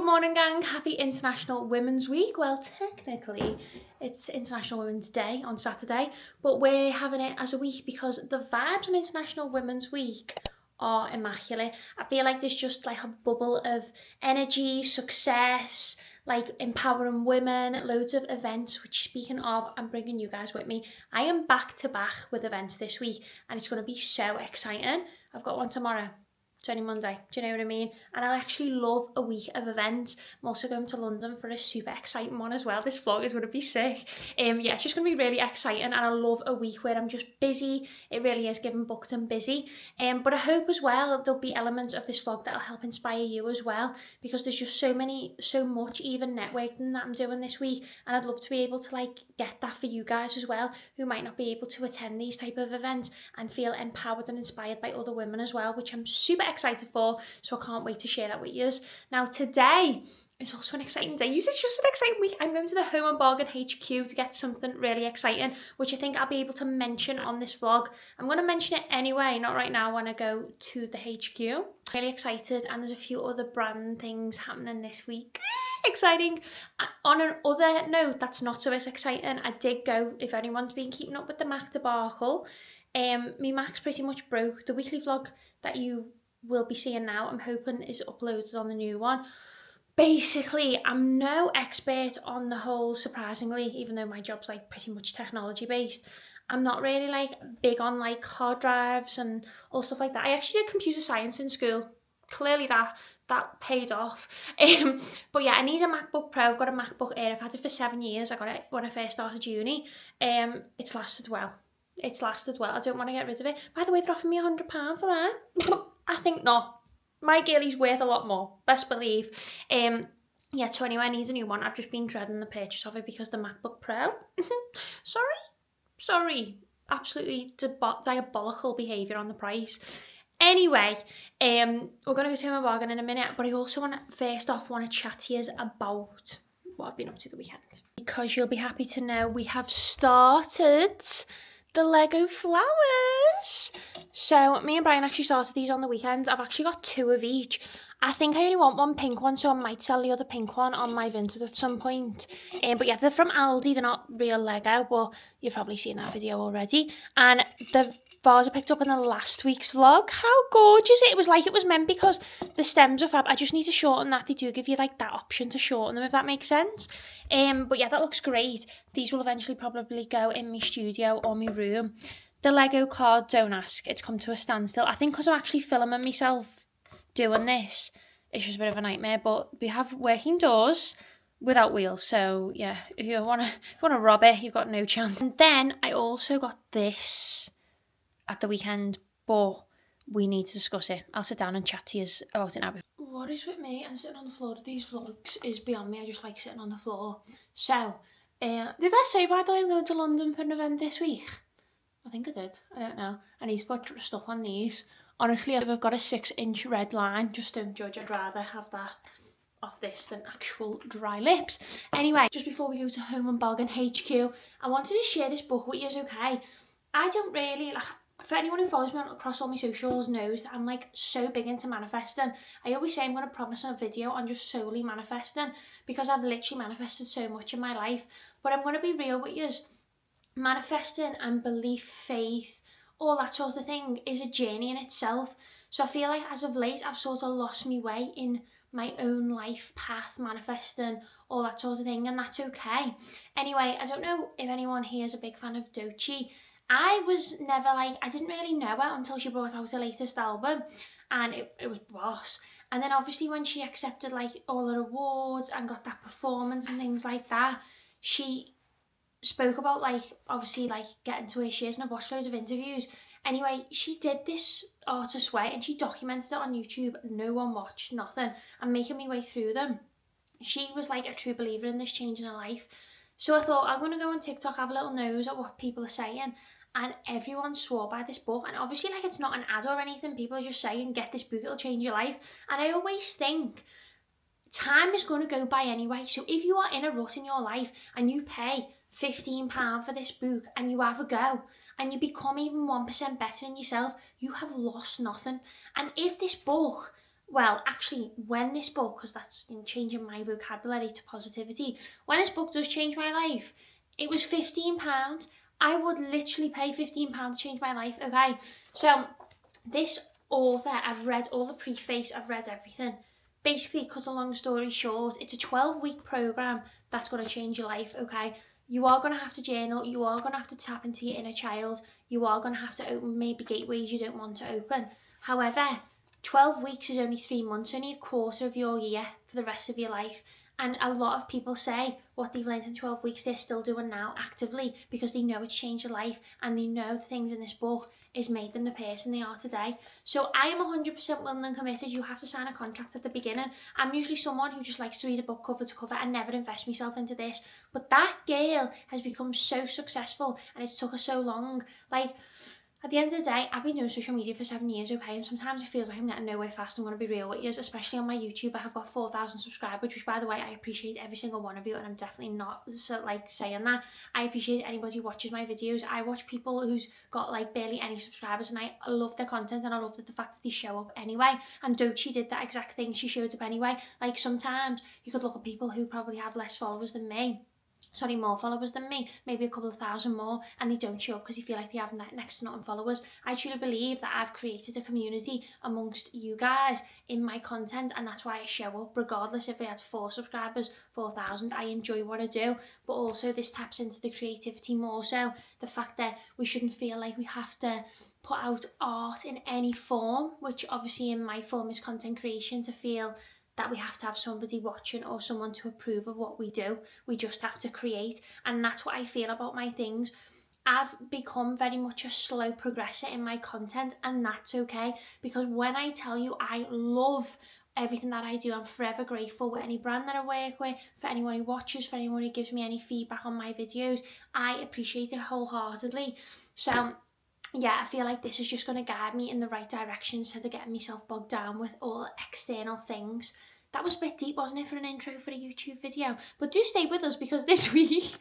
Good morning, gang. Happy International Women's Week. Well, technically it's International Women's Day on Saturday, but we're having it as a week because the vibes on International Women's Week are immaculate. I feel like there's just like a bubble of energy, success, like empowering women, loads of events, which speaking of, I'm bringing you guys with me. I am back to back with events this week and it's going to be so exciting. I've got one tomorrow. It's only Monday, do you know what I mean? And I actually love a week of events. I'm also going to London for a super exciting one as well. This vlog is going to be sick. Yeah, it's just going to be really exciting and I love a week where I'm just busy. It really is getting booked and busy. But I hope as well there'll be elements of this vlog that'll help inspire you as well, because there's just so much even networking that I'm doing this week, and I'd love to be able to like get that for you guys as well, who might not be able to attend these type of events and feel empowered and inspired by other women as well, which I'm super excited for, so I can't wait to share that with you. Now today is also an exciting day. It's just an exciting week. I'm going to the Home and Bargain HQ to get something really exciting, which I think I'll be able to mention on this vlog. I'm going to mention it anyway, not right now when I go to the HQ. Really excited, and there's a few other brand things happening this week. Exciting. On another note that's not so as exciting, I did go, if anyone's been keeping up with the Mac debacle, my Mac's pretty much broke. The weekly vlog that you will be seeing now, I'm hoping is uploaded on the new one. Basically, I'm no expert on the whole, surprisingly, even though my job's like pretty much technology based. I'm not really like big on like hard drives and all stuff like that. I actually did computer science in school. Clearly that paid off. But yeah, I need a MacBook Pro. I've got a MacBook Air. I've had it for 7 years. I got it when I first started uni. It's lasted well. It's lasted well. I don't want to get rid of it. By the way, they're offering me £100 for that. I think not. My girlie's worth a lot more, best believe. Yeah, so anyway, I need a new one. I've just been dreading the purchase of it because the MacBook Pro. Sorry. Absolutely diabolical behaviour on the price. Anyway, we're going to go to Home and Bargain in a minute, but I also want to chat to you about what I've been up to the weekend. Because you'll be happy to know we have started the Lego flowers. So me and Brian actually started these on the weekend. I've actually got 2 of each. I think I only want one pink one, so I might sell the other pink one on my Vinted at some point. But yeah, they're from Aldi. They're not real Lego, but you've probably seen that video already. And the bars I picked up in the last week's vlog. How gorgeous it was. Like it was meant, because the stems are fab. I just need to shorten that. They do give you like that option to shorten them, if that makes sense. But yeah, that looks great. These will eventually probably go in my studio or my room. The Lego card, don't ask. It's come to a standstill. I think because I'm actually filming myself doing this, it's just a bit of a nightmare. But we have working doors without wheels, so yeah, if you want to rob it, you've got no chance. And then I also got this at the weekend, but we need to discuss it. I'll sit down and chat to you about it now. What is with me and sitting on the floor of these vlogs is beyond me. I just like sitting on the floor. So, did I say, by the way, I'm going to London for an event this week? I think I did. I don't know. I need to put stuff on these. Honestly, if I've got a 6-inch red line, just don't judge. I'd rather have that off this than actual dry lips. Anyway, just before we go to Home and Bargain HQ, I wanted to share this book with you, okay? I don't really, like, for anyone who follows me across all my socials knows that I'm like so big into manifesting. I always say I'm going to promise a video on just solely manifesting, because I've literally manifested so much in my life. But I'm going to be real with you. Manifesting and belief, faith, all that sort of thing is a journey in itself. So I feel like as of late I've sort of lost my way in my own life path, manifesting, all that sort of thing, and that's okay. Anyway, I don't know if anyone here is a big fan of Doechii. I was never like, I didn't really know her until she brought out her latest album, and it was boss. And then obviously when she accepted like all her awards and got that performance and things like that, she spoke about like obviously like getting to where she is, and I've watched loads of interviews. Anyway, she did this Artist's Way and she documented it on YouTube. No one watched, nothing. I'm making my way through them. She was like a true believer in this change in her life. So I thought, I'm going to go on TikTok, have a little nose at what people are saying, and everyone swore by this book. And obviously like it's not an ad or anything, people are just saying get this book, it'll change your life. And I always think time is going to go by anyway, so if you are in a rut in your life and you pay £15 for this book and you have a go and you become even 1% better in yourself, you have lost nothing. And if this book well, actually, when this book, because that's changing my vocabulary to positivity, when this book does change my life, it was £15. I would literally pay £15 to change my life, okay? So this author, I've read all the preface, I've read everything. Basically, cut a long story short, it's a 12-week program that's going to change your life, okay? You are going to have to journal, you are going to have to tap into your inner child, you are going to have to open maybe gateways you don't want to open. However, 12 weeks is only 3 months, only a quarter of your year for the rest of your life. And a lot of people say what they've learned in 12 weeks they're still doing now actively because they know it's changed their life and they know the things in this book is made them the person they are today. So I am 100% willing and committed. You have to sign a contract at the beginning. I'm usually someone who just likes to read a book cover to cover and never invest myself into this. But that girl has become so successful and it took her so long. Like, at the end of the day, I've been doing social media for 7 years, okay, and sometimes it feels like I'm getting nowhere fast. I'm going to be real with you, especially on my YouTube. I have got 4,000 subscribers, which, by the way, I appreciate every single one of you, and I'm definitely not saying that. I appreciate anybody who watches my videos. I watch people who's got like barely any subscribers, and I love their content, and I love the fact that they show up anyway. And Dochi did that exact thing. She showed up anyway. Like, sometimes you could look at people who probably have less followers than me, more followers than me, maybe a couple of thousand more, and they don't show up because they feel like they have next to nothing followers. I truly believe that I've created a community amongst you guys in my content, and that's why I show up regardless if I had 4 subscribers, 4,000. I enjoy what I do, but also this taps into the creativity more so, the fact that we shouldn't feel like we have to put out art in any form, which obviously in my form is content creation, to feel that we have to have somebody watching or someone to approve of what we do. We just have to create, and that's what I feel about my things. I've become very much a slow progressor in my content, and that's okay, because when I tell you I love everything that I do, I'm forever grateful with any brand that I work with, for anyone who watches, for anyone who gives me any feedback on my videos. I appreciate it wholeheartedly. So yeah, I feel like this is just going to guide me in the right direction instead of getting myself bogged down with all external things. That was a bit deep, wasn't it, for an intro for a YouTube video? But do stay with us, because this week,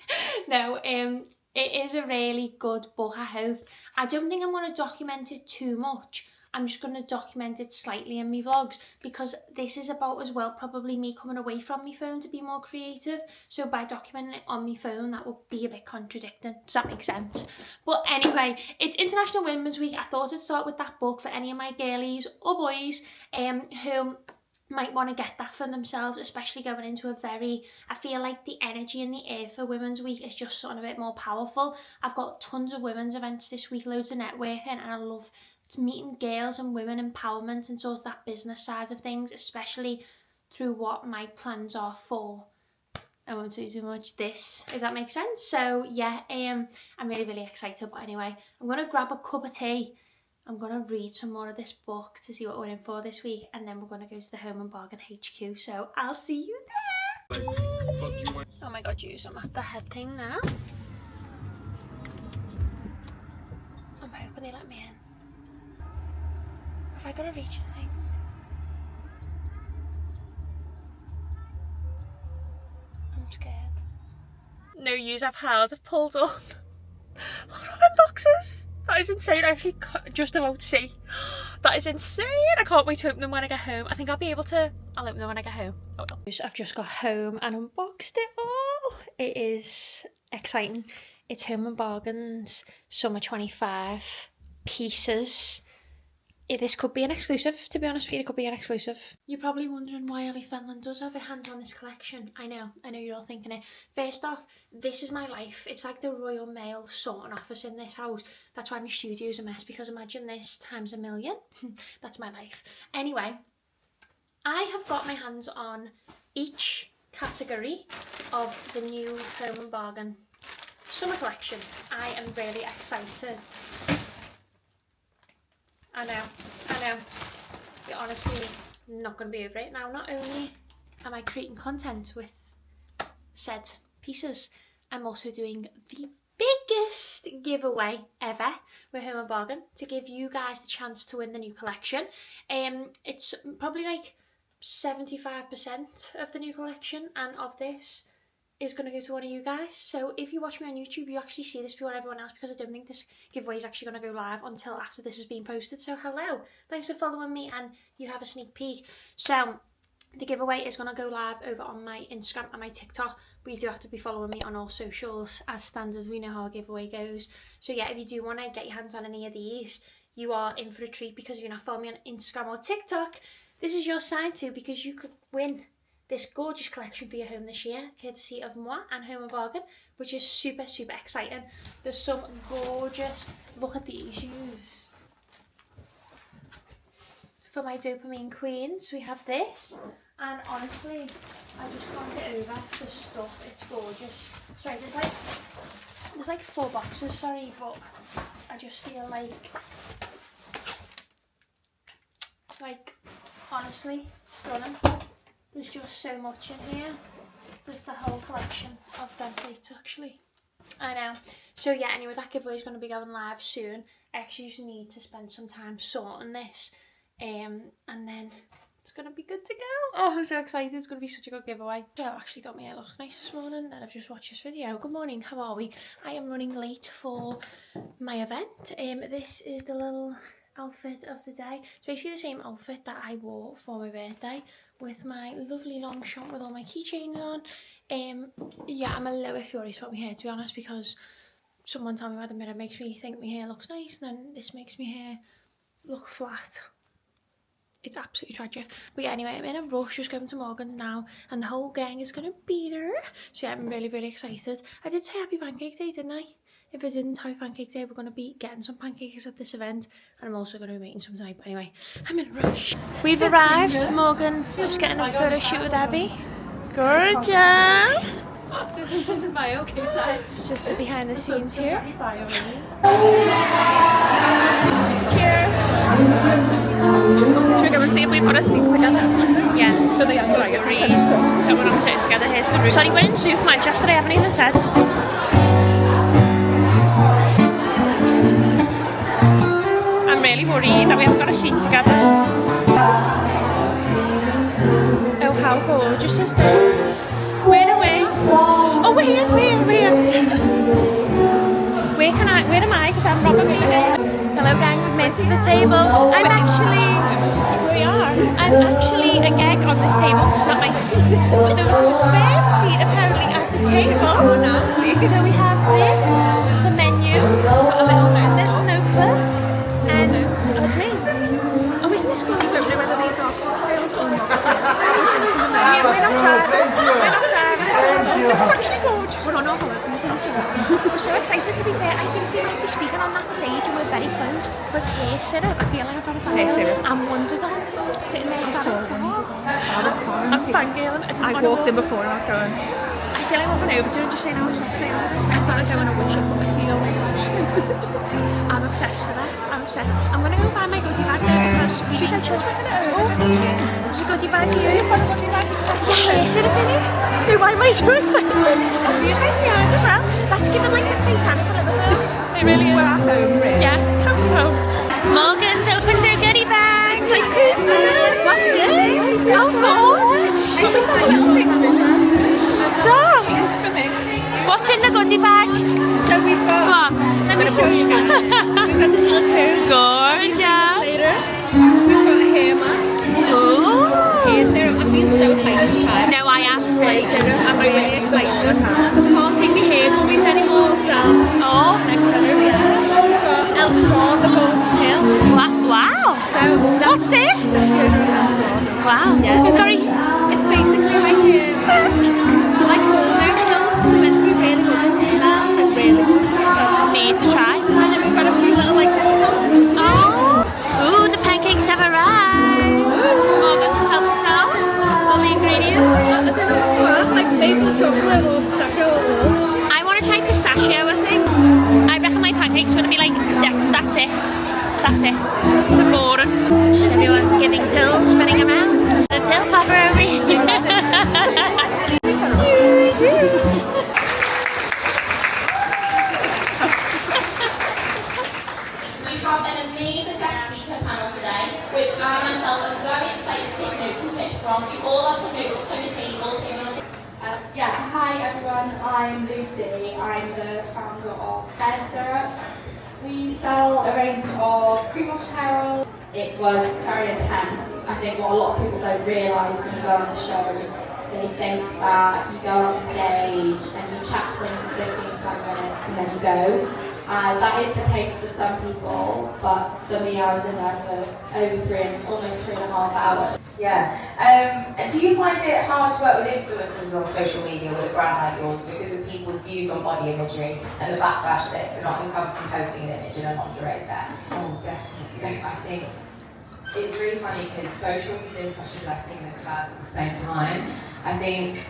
it is a really good book, I hope. I don't think I'm going to document it too much. I'm just going to document it slightly in my vlogs, because this is about as well probably me coming away from my phone to be more creative. So by documenting it on my phone, that would be a bit contradicting. Does that make sense? But anyway, it's International Women's Week. I thought I'd start with that book for any of my girlies or boys who might want to get that for themselves, especially going into a very, I feel like the energy in the air for Women's Week is just something a bit more powerful. I've got tons of women's events this week, loads of networking, and I love meeting girls and women empowerment and sort of that business side of things, especially through what my plans are for, I won't say too much, this, if that makes sense. So yeah, I'm really excited. But anyway, I'm going to grab a cup of tea, I'm going to read some more of this book to see what we're in for this week, and then we're going to go to the Home and Bargain HQ, so I'll see you there. Oh my god, I'm at the head thing now. I'm hoping they let me in. Have I got to reach the thing? I'm scared. No use, I've pulled up. Look at the boxes. That is insane. I actually just about to see. That is insane. I can't wait to open them when I get home. I think I'll open them when I get home. Oh no. I've just got home and unboxed it all. It is exciting. It's Home and Bargain's Summer 25 pieces. This could be an exclusive, to be honest with you. It could be an exclusive. You're probably wondering why Ellie Fenlon does have her hands on this collection. I know you're all thinking it. First off, this is my life. It's like the Royal Mail sorting office in this house. That's why my studio's a mess, because imagine this times a million. That's my life. Anyway, I have got my hands on each category of the new Home and Bargain summer collection. I am really excited. I know. You're honestly not going to be over it now. Not only am I creating content with said pieces, I'm also doing the biggest giveaway ever with Home and Bargain to give you guys the chance to win the new collection. It's probably like 75% of the new collection, and of this, is going to go to one of you guys. So if you watch me on YouTube, you actually see this before everyone else, because I don't think this giveaway is actually going to go live until after this has been posted. So hello, thanks for following me, and you have a sneak peek. So the giveaway is going to go live over on my Instagram and my TikTok, but you do have to be following me on all socials as standard. We know how a giveaway goes. So yeah, if you do want to get your hands on any of these, you are in for a treat, because if you're not following me on Instagram or TikTok, this is your sign too, because you could win this gorgeous collection for your home this year, courtesy of moi and Home and Bargain, which is super, super exciting. There's some gorgeous, look at these shoes. For my dopamine queens, we have this, and honestly, I just can't get over the stuff. It's gorgeous. Sorry, there's like 4 boxes, sorry, but I just feel like honestly, stunning. There's just so much in here. There's the whole collection of them plates, actually. I know. So yeah, anyway, that giveaway is going to be going live soon. I actually just need to spend some time sorting this, and then it's going to be good to go. Oh, I'm so excited. It's going to be such a good giveaway. So I actually got my hair look nice this morning, and I've just watched this video. Good morning, how are we? I am running late for my event. This is the little outfit of the day. It's basically the same outfit that I wore for my birthday, with my lovely long shot with all my keychains on. Yeah, I'm a little bit furious about my hair, to be honest, because someone told me about the mirror makes me think my hair looks nice, and then this makes my hair look flat. It's absolutely tragic. But yeah, anyway, I'm in a rush, just going to Morgan's now, and the whole gang is going to be there. So yeah, I'm really, really excited. I did say happy pancake day, didn't I? If I didn't, happy pancake day. We're going to be getting some pancakes at this event, and I'm also going to be making some tonight. But anyway, I'm in a rush. We've arrived. Morgan just getting a photo shoot with Abby. Gorgeous. This is my okay side. It's just the behind the scenes here. Cheers. Should we go and see if we've got a seat together? Yeah. So the anxiety Agreed. That we're not sitting together. Here's the room. Sorry, we're in Zoo, Manchester. I haven't even said. I'm really worried that we haven't got a seat together. Oh, how gorgeous is this? Where are we? Oh, we're here. Where am I? Because I'm Robert. Hello gang, we've made it to the table. I'm actually a gag on this table. It's not my seat. There was a spare seat apparently at the table. Oh, no, see. So we have this, the menu, a little notebook, and a drink. Oh, isn't this good? I don't know whether these are cocktails or not. We're not driving. This is actually gorgeous. We're on our holiday. We're so excited, to be fair. I think we might be speaking on that stage, and we're very close. Because hair syrup, I feel like I've got a fangirl. I'm wondered on sitting there. I'm fangirling. I walked in before and I was going, I feel like walking over to her and just saying how obsessed I am with this. I feel like I want to wish up on my heel. I'm obsessed with that. I'm obsessed. I'm going to go find my goodie bag now, because she said she was bringing it over. There's a goodie bag here. You've got a goodie bag? Yeah, hair syrup in it. Why am I so excited? And views nice behind as well. That's given like the Titanic a little bit. It really is. we're at home, really. Yeah, home. Morgan's opened her goodie bag. It's like Christmas. What's it? Oh, gorgeous. What was that little thing in there? Stop. For me. What's in the goodie bag? So we've got, Come on. let me show you guys. We've got this little comb. Gorgeous. Later. We've got a hair mask. Ooh. Hair serum. I'm being so excited to try it. No, I am. Hair serum. I'm really excited. Because I can't take my hair gummies anymore, so. Oh. We've got Elsewhere, the golden pill. Wow. So What's this? that's Elsewhere. Wow. Yeah. Sorry. It's basically like like hormone pills, but they're meant to be really good for females, like really good. So Need to try. and then we've got a few little like discounts. Oh. Ooh, the pancakes have arrived. Morgan's helped us out. All the ingredients. I don't know what's worse, like maple chocolate or pistachio or gold. I want to try pistachio, I think. I reckon my pancakes are going to be like, that's it. That's it. The boring. Just everyone giving pills, spinning them out. The pill popper over here. We have an amazing guest speaker panel today, which I myself am very excited to take notes and tips from. We all have some notebooks on your tables. Hi everyone. I'm Lucy. I'm the founder of Hair Syrup. We sell a range of pre-wash apparel. It was very intense. I think what a lot of people don't realise when you go on the show, they think that you go on stage and you chat to them for 15-20 minutes and then you go. That is the case for some people, but for me, I was in there for over almost 3.5 hours. Yeah. Do you find it hard to work with influencers on social media with a brand like yours because of people's views on body imagery and the backlash that can often come from posting an image in a lingerie set? Oh, definitely. I think it's really funny because socials have been such a blessing and a curse at the same time. I think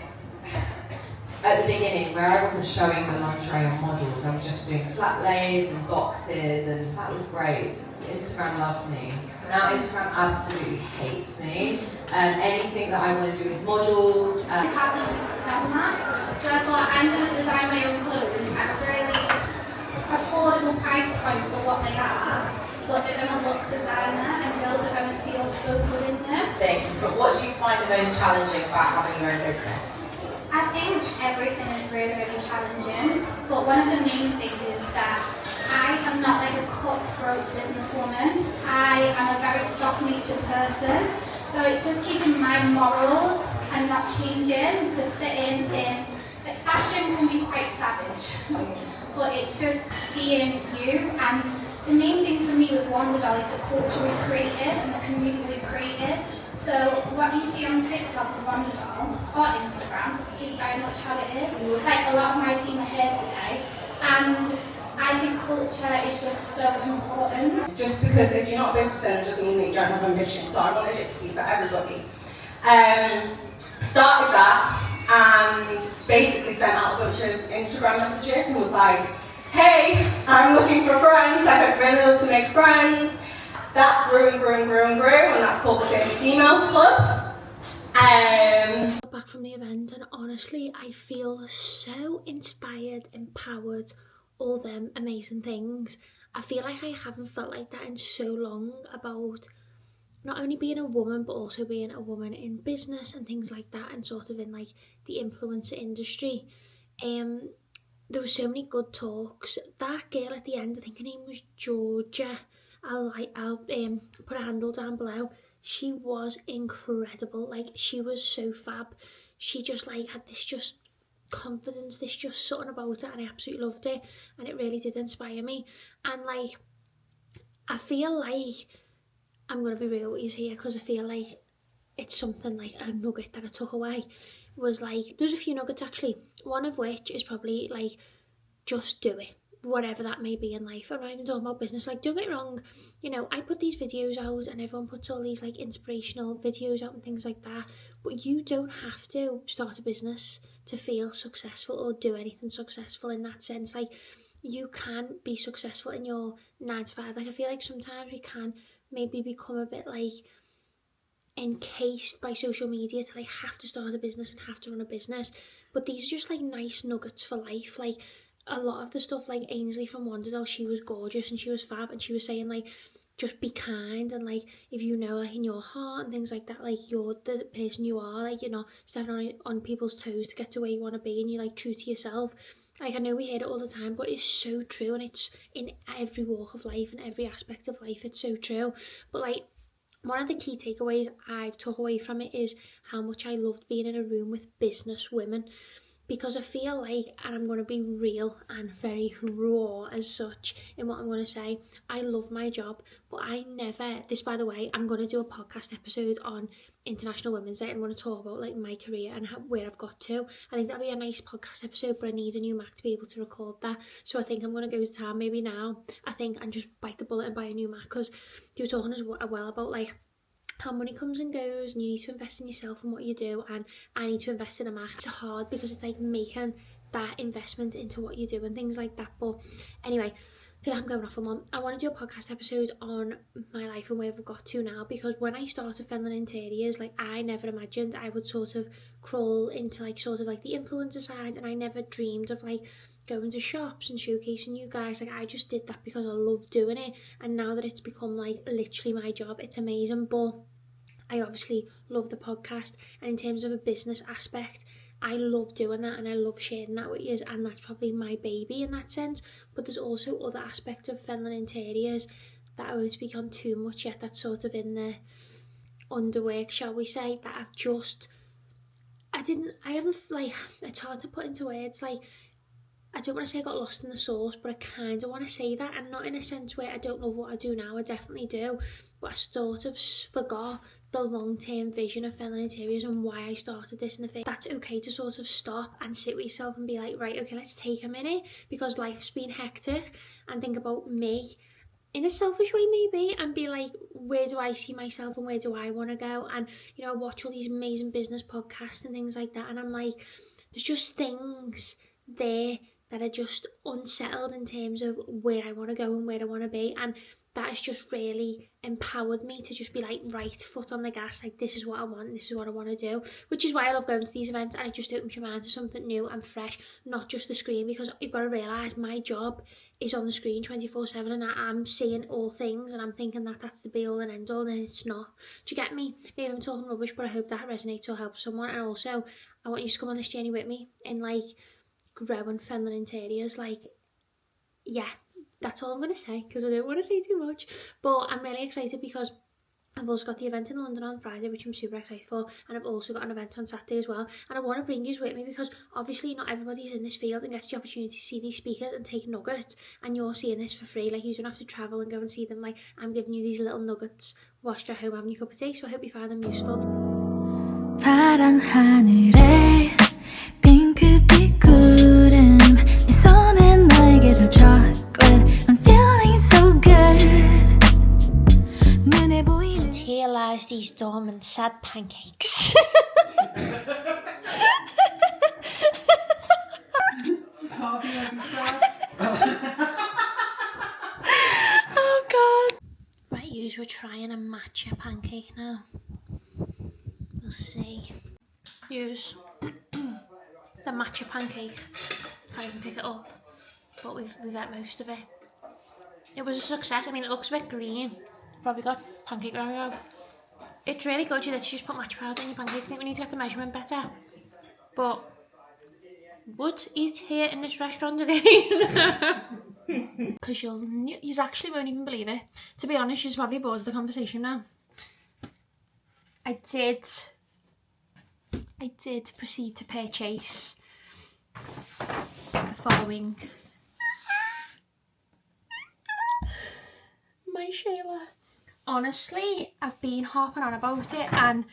at the beginning, where I wasn't showing the lingerie on models, I was just doing flat lays and boxes, and that was great. Instagram loved me. Now Instagram absolutely hates me. Anything that I want to do with models. I have the money to sell that. So I thought I'm going to design my own clothes at a really affordable price point for what they are. But they're going to look designer and girls are going to feel so good in them. Things, but what do you find the most challenging about having your own business? I think everything is really, really challenging, but one of the main things is that I am not like a cutthroat businesswoman. I am a very soft-natured person, so it's just keeping my morals and not changing to fit in. Like, fashion can be quite savage, but it's just being you. And the main thing for me with Wonderdoll is the culture we've created and the community we've created. So what you see on TikTok with Wonderdoll or Instagram is very much how it is. Like a lot of my team are here today, and I think culture is just so important. Just because if you're not a business owner doesn't mean that you don't have ambition, so I wanted it to be for everybody. Started that and basically sent out a bunch of Instagram messages and was like, hey, I'm looking for friends, I hope you're able to make friends. That grew and grew and grew and grew, and that's called the Famous Females Club. Back from the event, and honestly, I feel so inspired, empowered, all them amazing things. I feel like I haven't felt like that in so long about not only being a woman, but also being a woman in business and things like that, and sort of in like the influencer industry. There were so many good talks. That girl at the end, I think her name was Georgia. I'll put a handle down below. She was incredible. Like, she was so fab. She just like had this just confidence, this just something about it, and I absolutely loved it, and it really did inspire me. And like, I feel like I'm gonna be real with you here, because I feel like it's something like a nugget that I took away. Was like, there's a few nuggets actually, one of which is probably like, just do it, whatever that may be in life. I'm not even talking about business. Like, don't get me wrong, you know, I put these videos out and everyone puts all these like inspirational videos out and things like that, but you don't have to start a business to feel successful or do anything successful in that sense. Like, you can be successful in your 9 to 5. Like, I feel like sometimes we can maybe become a bit like encased by social media to like have to start a business and have to run a business, but these are just like nice nuggets for life. Like, a lot of the stuff, like Ainsley from Wonderdoll, she was gorgeous and she was fab, and she was saying like, just be kind, and like, if you know, like in your heart and things like that, like you're the person you are, like you're not stepping on people's toes to get to where you want to be, and you're like true to yourself. Like, I know we hear it all the time, but it's so true, and it's in every walk of life and every aspect of life. It's so true. But like, one of the key takeaways I've took away from it is how much I loved being in a room with business women, because I feel like, and I'm going to be real and very raw as such in what I'm going to say, I love my job, but I never, this by the way, I'm going to do a podcast episode on International Women's Day. I'm going to talk about like my career and where I've got to. I think that'll be a nice podcast episode, but I need a new Mac to be able to record that. So I think I'm going to go to town maybe now, I think, and just bite the bullet and buy a new Mac, because you were talking as well about like how money comes and goes, and you need to invest in yourself and what you do, and I need to invest in a Mac. It's hard because it's like making that investment into what you do and things like that. But anyway, I feel like I'm going off on one. I want to do a podcast episode on my life and where I've got to now, because when I started Fenloninteriors, like, I never imagined I would sort of crawl into like sort of like the influencer side, and I never dreamed of like going to shops and showcasing you guys. Like, I just did that because I love doing it, and now that it's become like literally my job, it's amazing. But I obviously love the podcast, and in terms of a business aspect, I love doing that and I love sharing that with you, and that's probably my baby in that sense. But there's also other aspects of Fenloninteriors that I won't speak on too much yet, that's sort of in the underwork, shall we say, that I've just, I haven't, like, it's hard to put into words, like, I don't want to say I got lost in the sauce, but I kind of want to say that, and not in a sense where I don't love what I do now, I definitely do, but I sort of forgot the long-term vision of Fenloninteriors and why I started this in the first. That's okay to sort of stop and sit with yourself and be like, right, okay, let's take a minute, because life's been hectic, and think about me in a selfish way maybe, and be like, where do I see myself and where do I want to go? And you know, I watch all these amazing business podcasts and things like that, and I'm like, there's just things there that are just unsettled in terms of where I want to go and where I want to be, and that has just really empowered me to just be like, right, foot on the gas, like this is what I want, this is what I want to do, which is why I love going to these events, and it just opens your mind to something new and fresh, not just the screen, because you've got to realise my job is on the screen 24/7, and I'm seeing all things and I'm thinking that that's the be all and end all, and it's not. Do you get me? Maybe I'm talking rubbish, but I hope that resonates or helps someone. And also I want you to come on this journey with me in like growing Fenloninteriors. Like, yeah, that's all I'm going to say, because I don't want to say too much, but I'm really excited because I've also got the event in London on Friday, which I'm super excited for, and I've also got an event on Saturday as well, and I want to bring you with me because obviously not everybody's in this field and gets the opportunity to see these speakers and take nuggets, and you're seeing this for free. Like, you don't have to travel and go and see them. Like, I'm giving you these little nuggets whilst you're at home having your cup of tea, so I hope you find them useful. 파란 하늘에 핑크빛 구름 네 손에 날개 줄 chocolate I'm feeling so good 눈에 보이는 And here lies these dumb and sad pancakes. Oh god. Right, yous, we're trying a matcha pancake now. We'll see. Use the matcha pancake. Can't even pick it up, but we've ate most of it. It was a success. I mean, it looks a bit green. Probably got pancake Oreo. It's really good. You literally just put matcha powder in your pancake. I think we need to get the measurement better. But would eat here in this restaurant again? Because you actually won't even believe it. To be honest, she's probably bored of the conversation now. I did proceed to purchase the following. My Shayla. Honestly, I've been harping on about it, and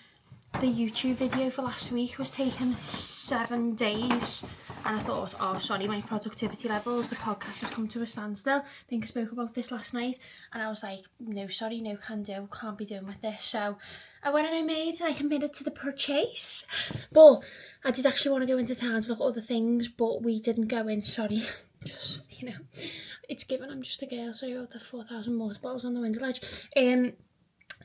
the YouTube video for last week was taking 7 days, and I thought, oh sorry, my productivity levels, the podcast has come to a standstill. I think I spoke about this last night, and I was like, no sorry, no can do, can't be doing with this. So I went and I committed to the purchase, but I did actually want to go into town to look at other things, but we didn't go in, sorry. Just, you know, it's given I'm just a girl, so I wrote the 4,000 water bottles on the window ledge.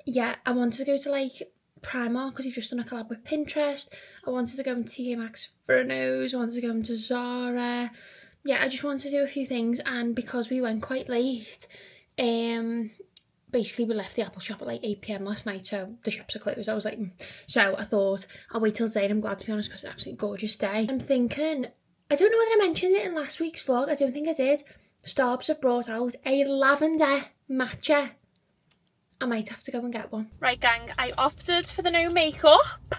Yeah, I wanted to go to like Primark because he's just done a collab with Pinterest. I wanted to go into TK Maxx for a nose. I wanted to go into Zara. Yeah, I just wanted to do a few things, and because we went quite late, basically we left the Apple shop at like 8 PM last night, so the shops are closed. I was like, so I thought I'll wait till today, and I'm glad, to be honest, because it's an absolutely gorgeous day. I'm thinking, I don't know whether I mentioned it in last week's vlog, I don't think I did. Starbucks have brought out a lavender matcha. I might have to go and get one. Right gang, I opted for the no makeup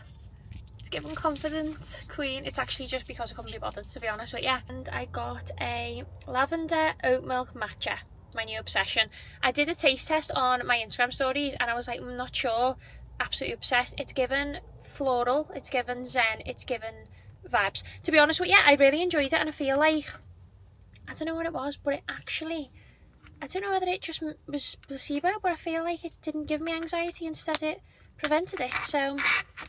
to give them confident queen. It's actually just because I couldn't be bothered, to be honest with you. And I got a lavender oat milk matcha, my new obsession. I did a taste test on my Instagram stories and I was like, I'm not sure, absolutely obsessed. It's given floral, it's given zen, it's given vibes. To be honest with you, I really enjoyed it, and I feel like, I don't know what it was, but it actually, I don't know whether it just was placebo, but I feel like it didn't give me anxiety, instead it prevented it. So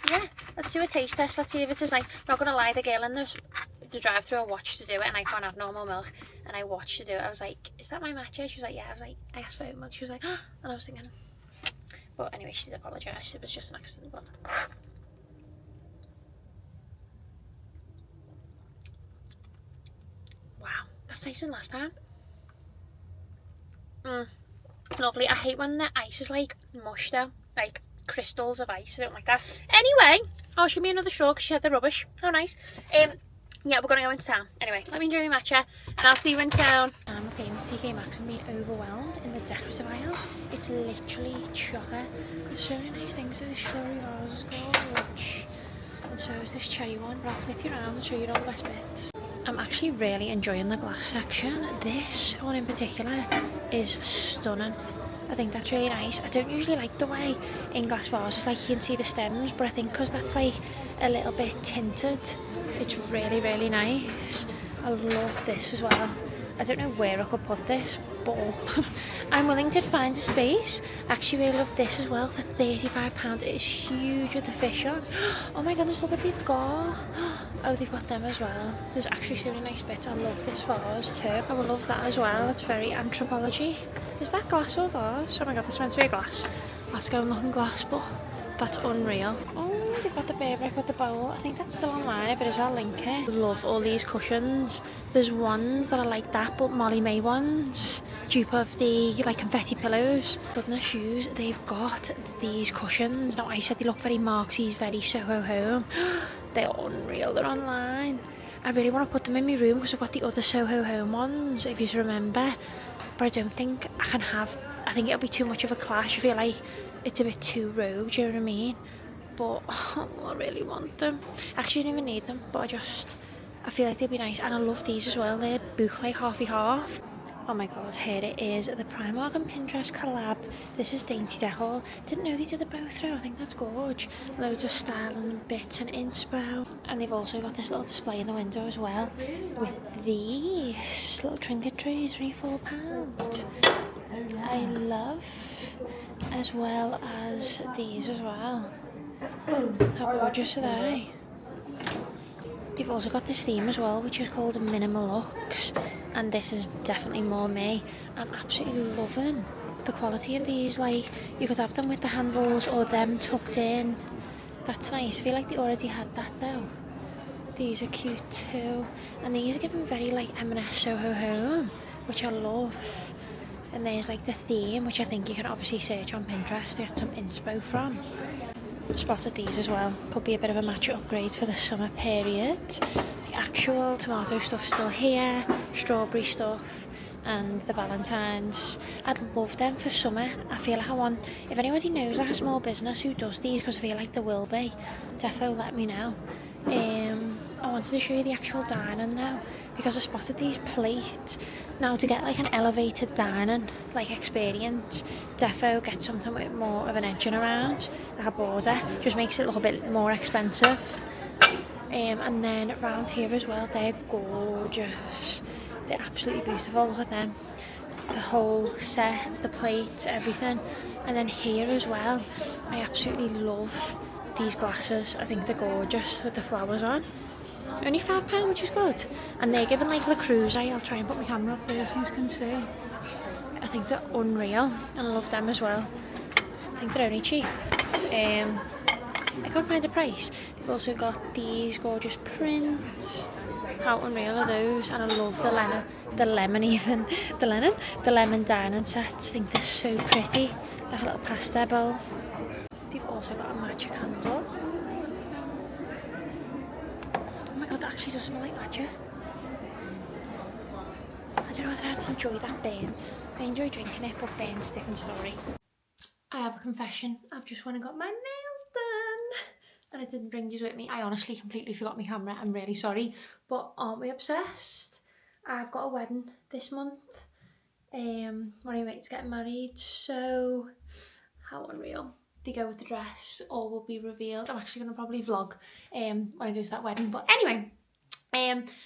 yeah, let's do a taste test, let's see if it is nice. Not gonna lie, the girl in the drive-thru I watched to do it, and I can't have normal milk, and I watched to do it. I was like, is that my matcha? She was like, yeah. I was like, I asked for oat milk. She was like, oh, and I was thinking, but anyway, she did apologise, it was just an accident. But wow, that's nicer than last time. Lovely. I hate when the ice is like mush though, like crystals of ice. I don't like that. Anyway, oh, show me another straw because she had the rubbish. How nice. Yeah, we're going to go into town. Anyway, let me enjoy my matcha and I'll see you in town. I'm okay with TK Maxx and being overwhelmed in the decorative aisle. It's literally chocker. There's so many nice things. So this strawberry rose is gorgeous. And so is this cherry one. But I'll flip you around and show you all the best bits. I'm actually really enjoying the glass section. This one in particular is stunning. I think that's really nice. I don't usually like the way in glass vases, like you can see the stems, but I think because that's like a little bit tinted, it's really, really nice. I love this as well. I don't know where I could put this, but I'm willing to find a space. I actually really love this as well for £35. It is huge with the fish on. Oh my goodness, look what they've got. Oh, they've got them as well. There's actually so many nice bits. I love this vase too. I would love that as well. It's very anthropology. Is that glass or vase? Oh my god, this is meant to be a glass. Let's go and look in glass, but that's unreal. Oh, they've got the fabric with the bowl. I think that's still online, but is I'll link it. Love all these cushions. There's ones that are like that, but Molly May ones. Dupe of the like confetti pillows. Goodness shoes, they've got these cushions. Now I said they look very Marxies, very Soho Home. They're unreal, they're online. I really want to put them in my room because I've got the other Soho Home ones, if you remember. But I don't think I can have, I think it'll be too much of a clash. I feel like it's a bit too rogue, do you know what I mean? But I really want them. I actually don't even need them, but I feel like they'd be nice. And I love these as well. They're boucle half. Oh my god, here it is, the Primark and Pinterest collab. This is Dainty Decor. Didn't know they did a bow throw. I think that's gorge. Loads of styling bits and inspo. And they've also got this little display in the window as well with these little trinket trays, only £4. I love, as well as these as well. How gorgeous are they? They've also got this theme as well, which is called Minimal Looks, and this is definitely more me. I'm absolutely loving the quality of these. Like, you could have them with the handles or them tucked in. That's nice. I feel like they already had that though. These are cute too, and these are giving very like M&S Soho Home, which I love. And there's like the theme, which I think you can obviously search on Pinterest to get some inspo from. Spotted these as well. Could be a bit of a matcha upgrade for the summer period. The actual tomato stuff's still here, strawberry stuff, and the Valentines. I'd love them for summer. I feel like I want, if anybody knows like a small business who does these, because I feel like there will be, defo let me know. I wanted to show you the actual dining now, because I spotted these plates. Now to get like an elevated dining like experience, defo get something with more of an edging around, like a border, just makes it look a bit more expensive. And then around here as well, they're gorgeous. They're absolutely beautiful, look at them. The whole set, the plate, everything. And then here as well, I absolutely love these glasses. I think they're gorgeous with the flowers on. Only £5, which is good. And they're given like Le Creuset. I'll try and put my camera up there so you can see. I think they're unreal, and I love them as well. I think they're only cheap. I can't find a price. They've also got these gorgeous prints. How unreal are those? And I love the lemon dining sets. I think they're so pretty. Like a little pasta bowl. They've also got a matcha candle. Oh my god, that actually does smell like matcha. I don't know whether I just enjoy that burnt. I enjoy drinking it, but burnt's a different story. I have a confession. I've just went and got my nails done. And I didn't bring these with me. I honestly completely forgot my camera. I'm really sorry. But aren't we obsessed? I've got a wedding this month. One of my mates getting married. So, how unreal. They go with the dress, all will be revealed. I'm actually going to probably vlog when I go to that wedding. But anyway,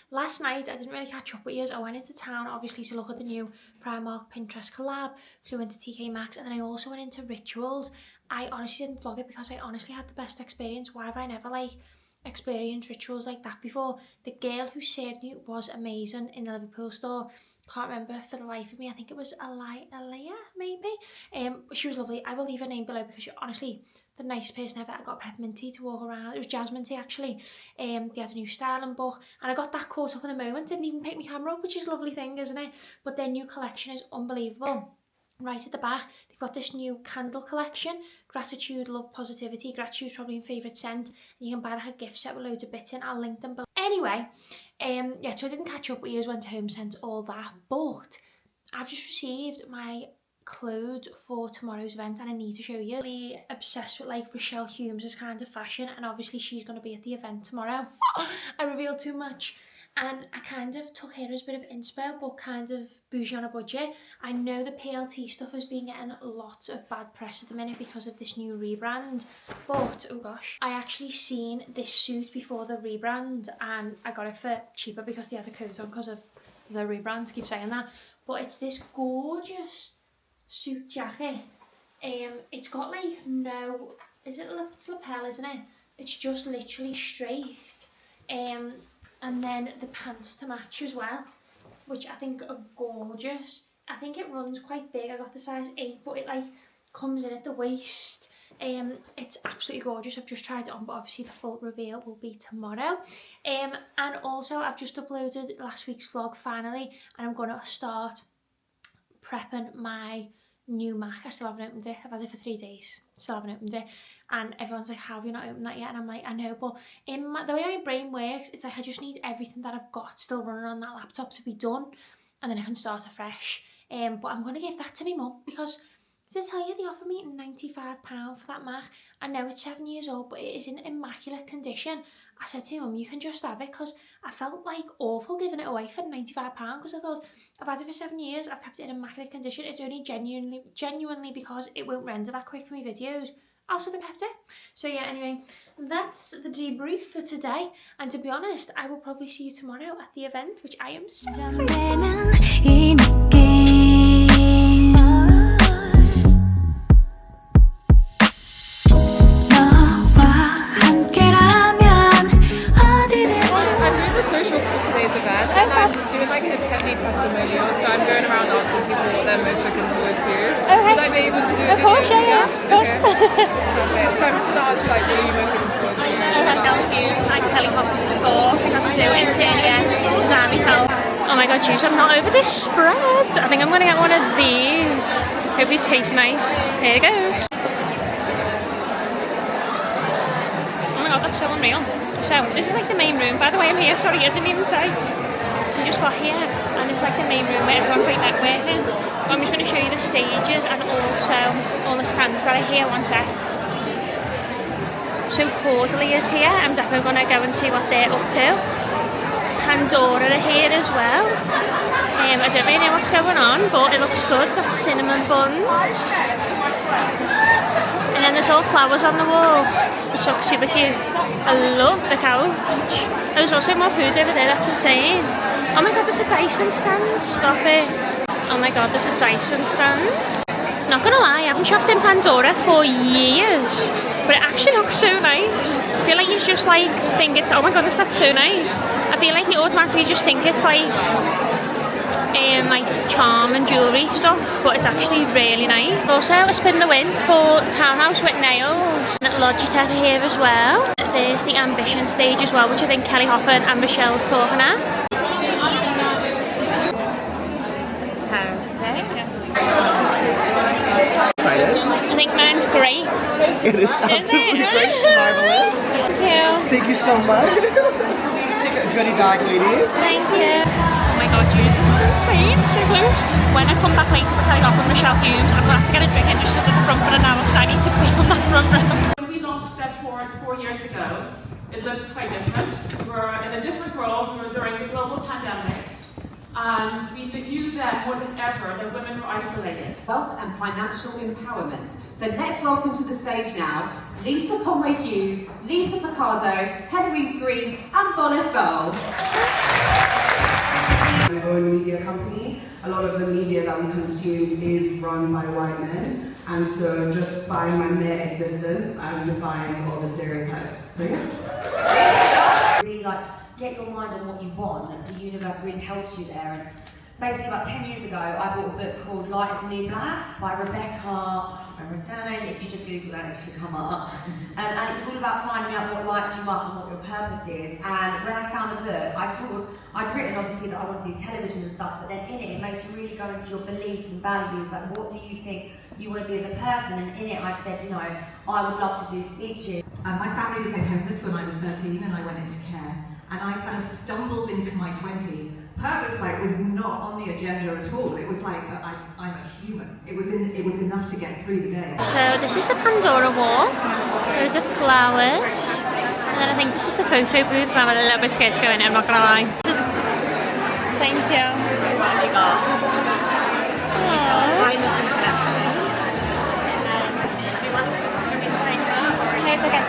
last night I didn't really catch up with you. I went into town obviously to look at the new Primark Pinterest collab, flew into TK Maxx, and then I also went into Rituals. I honestly didn't vlog it because I honestly had the best experience. Why have I never like experienced Rituals like that before? The girl who served me was amazing in the Liverpool store. Can't remember for the life of me. I think it was Alea maybe. She was lovely. I will leave her name below because she honestly the nicest person ever. I got peppermint tea to walk around. It was jasmine tea actually. They had a new styling book and I got that caught up in the moment. Didn't even pick my camera up, which is a lovely thing, isn't it? But their new collection is unbelievable. right at the back, they've got this new candle collection, gratitude, love, positivity. Gratitude's probably my favourite scent, and you can buy like a gift set with loads of bits in. I'll link them below. Anyway, yeah, so I didn't catch up with you, went home, sent all that, but I've just received my clothes for tomorrow's event and I need to show you. I'm really obsessed with like Rochelle Humes' kind of fashion, and obviously she's going to be at the event tomorrow. I revealed too much. And I kind of took her as a bit of inspo, but kind of bougie on a budget. I know the PLT stuff has been getting lots of bad press at the minute because of this new rebrand. But, oh gosh, I actually seen this suit before the rebrand and I got it for cheaper because they had a code on because of the rebrand. I keep saying that. But it's this gorgeous suit jacket. It's got like no, it's lapel, isn't it? It's just literally straight. And then the pants to match as well, which I think are gorgeous. I think it runs quite big. I got the size 8, but it like comes in at the waist. It's absolutely gorgeous. I've just tried it on, but obviously the full reveal will be tomorrow. And also I've just uploaded last week's vlog finally, and I'm gonna start prepping my new Mac. I still haven't opened it. I've had it for 3 days. Still haven't opened it. And everyone's like, how have you not opened that yet? And I'm like, I know, but the way my brain works, it's like I just need everything that I've got still running on that laptop to be done, and then I can start afresh. But I'm going to give that to my mum because, to tell you, they offered me £95 for that Mac. I know it's 7 years old, but it is in immaculate condition. I said to Mum, you can just have it, because I felt like awful giving it away for £95 because I thought, I've had it for 7 years, I've kept it in immaculate condition. It's only genuinely because it won't render that quick for my videos. I should have kept it. So yeah, anyway, that's the debrief for today. And to be honest, I will probably see you tomorrow at the event, which I am so excited. Socials for today's event, and I'm doing like an attendee testimonial, so I'm going around asking people what they're most looking forward to. Would I be able to do a video? Of course, yeah. Of course. Okay. So I'm just going to ask you, like, what are you most looking forward to? Rochelle Humes, like Kelly Hoppen's store, because I do it again, design myself. Oh my god, Juice, I'm not over this spread. I think I'm going to get one of these. Hope it tastes nice. Here it goes. Oh my god, that's so unreal. So, this is like the main room. By the way, I'm here. Sorry, I didn't even say. We just got here, and it's like the main room where everyone's like networking. I'm just going to show you the stages and also all the stands that are here. One sec. So, Causally is here. I'm definitely going to go and see what they're up to. Pandora are here as well. I don't really know what's going on, but it looks good. Got cinnamon buns. And then there's all flowers on the wall, which looks super cute. I love the couch. There's also more food over there, that's insane. Oh my god, there's a Dyson stand. Stop it. Oh my god, there's a Dyson stand. Not gonna lie, I haven't shopped in Pandora for years, but it actually looks so nice. I feel like you just like think it's, oh my goodness, that's so nice. I feel like you automatically just think it's like charm and jewellery stuff, but it's actually really nice. Also, a spin the win for Townhouse with nails. Logitech are here as well. There's the Ambition stage as well, which I think Kelly Hoppen and Michelle's talking at. Perfect. I think mine's great. It is absolutely great. It's marvelous. Thank you. Thank you so much. Please take a goodie bag, ladies. Thank you. Oh my god, dude, this is insane. So close. When I come back later for Kelly Hoppen and Rochelle Humes, I'm going to have to get a drink and just sit at the front for an hour because I need to be on that front row. When we launched Step Forward 4 years ago, it looked quite different. We were in a different world. We were during the global pandemic. And we knew then more than ever that women were isolated. Wealth and financial empowerment. So let's welcome to the stage now Lisa Conway Hughes, Lisa Picardo, Heloise Green, and Bola Soul. My own media company. A lot of the media that we consume is run by white men, and so just by my mere existence, I'm defying all the stereotypes. So yeah. Really like get your mind on what you want, and the universe really helps you there. basically about 10 years ago, I bought a book called Light is the New Black by Rebecca, I can't remember her surname, if you just Google that it should come up. And it was all about finding out what lights you up and what your purpose is. And when I found the book, I'd written obviously that I want to do television and stuff, but then in it made you really go into your beliefs and values, like what do you think you want to be as a person, and in it I'd said, you know, I would love to do speeches. My family became homeless when I was 13 and I went into care, and I kind of stumbled into my 20s. Purpose was not on the agenda at all. It was like that I'm a human. It was enough to get through the day. So this is the Pandora wall, loads of flowers, and then I think this is the photo booth, but I'm a little bit scared to go in, I'm not gonna lie. Thank you. No, it's okay.